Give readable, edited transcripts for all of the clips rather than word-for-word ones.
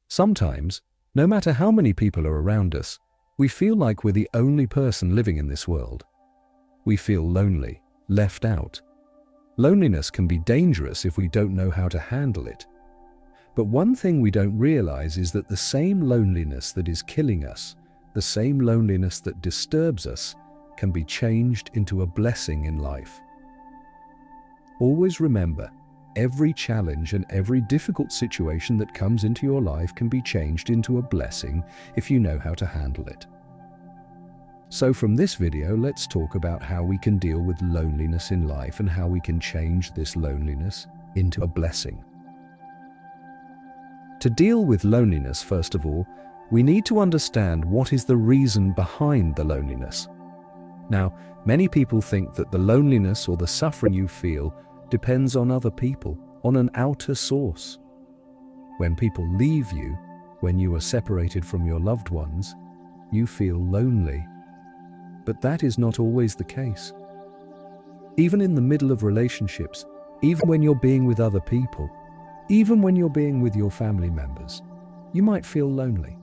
Sometimes, no matter how many people are around us, we feel like we're the only person living in this world. We feel lonely, left out. Loneliness can be dangerous if we don't know how to handle it. But one thing we don't realize is that the same loneliness that is killing us, the same loneliness that disturbs us, can be changed into a blessing in life. Always remember, every challenge and every difficult situation that comes into your life can be changed into a blessing if you know how to handle it. So from this video, let's talk about how we can deal with loneliness in life and how we can change this loneliness into a blessing. To deal with loneliness, first of all, we need to understand what is the reason behind the loneliness. Now, many people think that the loneliness or the suffering you feel depends on other people, on an outer source. When people leave you, when you are separated from your loved ones, you feel lonely. But that is not always the case. Even in the middle of relationships, even when you're being with other people, even when you're being with your family members, you might feel lonely.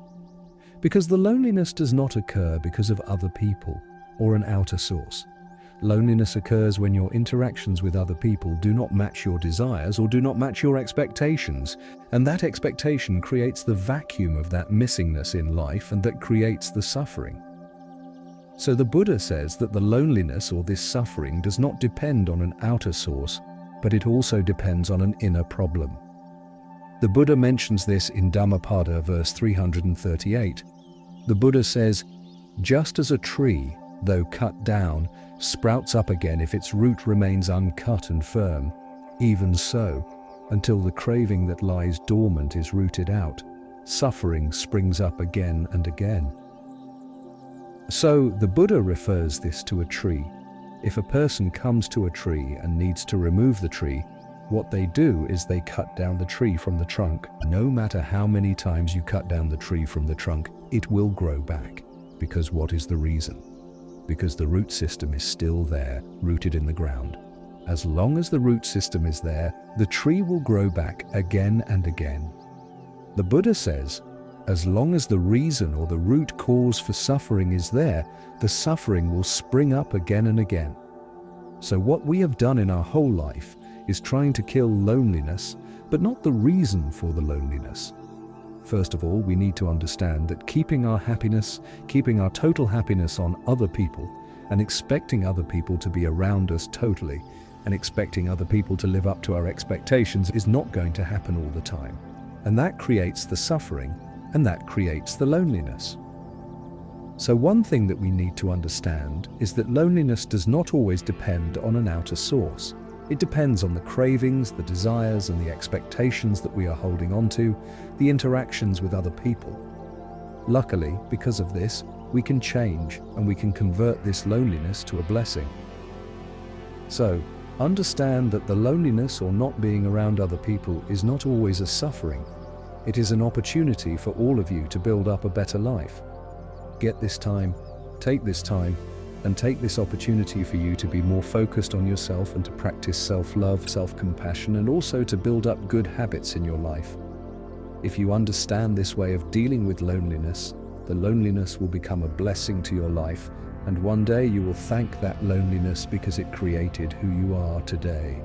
Because the loneliness does not occur because of other people or an outer source. Loneliness occurs when your interactions with other people do not match your desires or do not match your expectations, and that expectation creates the vacuum of that missingness in life, and that creates the suffering. So the Buddha says that the loneliness or this suffering does not depend on an outer source, but it also depends on an inner problem. The Buddha mentions this in Dhammapada verse 338. The Buddha says, "Just as a tree, though cut down, sprouts up again if its root remains uncut and firm, even so, until the craving that lies dormant is rooted out, suffering springs up again and again." So the Buddha refers this to a tree. If a person comes to a tree and needs to remove the tree, what they do is they cut down the tree from the trunk. No matter how many times you cut down the tree from the trunk, it will grow back. Because what is the reason? Because the root system is still there, rooted in the ground. As long as the root system is there, the tree will grow back again and again. The Buddha says, as long as the reason or the root cause for suffering is there, the suffering will spring up again and again. So what we have done in our whole life is trying to kill loneliness, but not the reason for the loneliness. First of all, we need to understand that keeping our happiness, keeping our total happiness on other people, and expecting other people to be around us totally, and expecting other people to live up to our expectations is not going to happen all the time. And that creates the suffering, and that creates the loneliness. So one thing that we need to understand is that loneliness does not always depend on an outer source. It depends on the cravings, the desires, and the expectations that we are holding on to, the interactions with other people. Luckily, because of this, we can change and we can convert this loneliness to a blessing. So, understand that the loneliness or not being around other people is not always a suffering. It is an opportunity for all of you to build up a better life. Get this time, take this time, and take this opportunity for you to be more focused on yourself and to practice self-love, self-compassion, and also to build up good habits in your life. If you understand this way of dealing with loneliness, the loneliness will become a blessing to your life, and one day you will thank that loneliness because it created who you are today.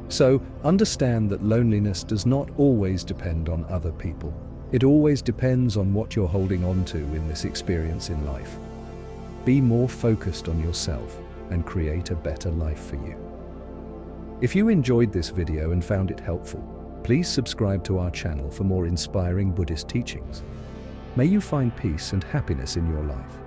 So, understand that loneliness does not always depend on other people. It always depends on what you're holding on to in this experience in life. Be more focused on yourself and create a better life for you. If you enjoyed this video and found it helpful, please subscribe to our channel for more inspiring Buddhist teachings. May you find peace and happiness in your life.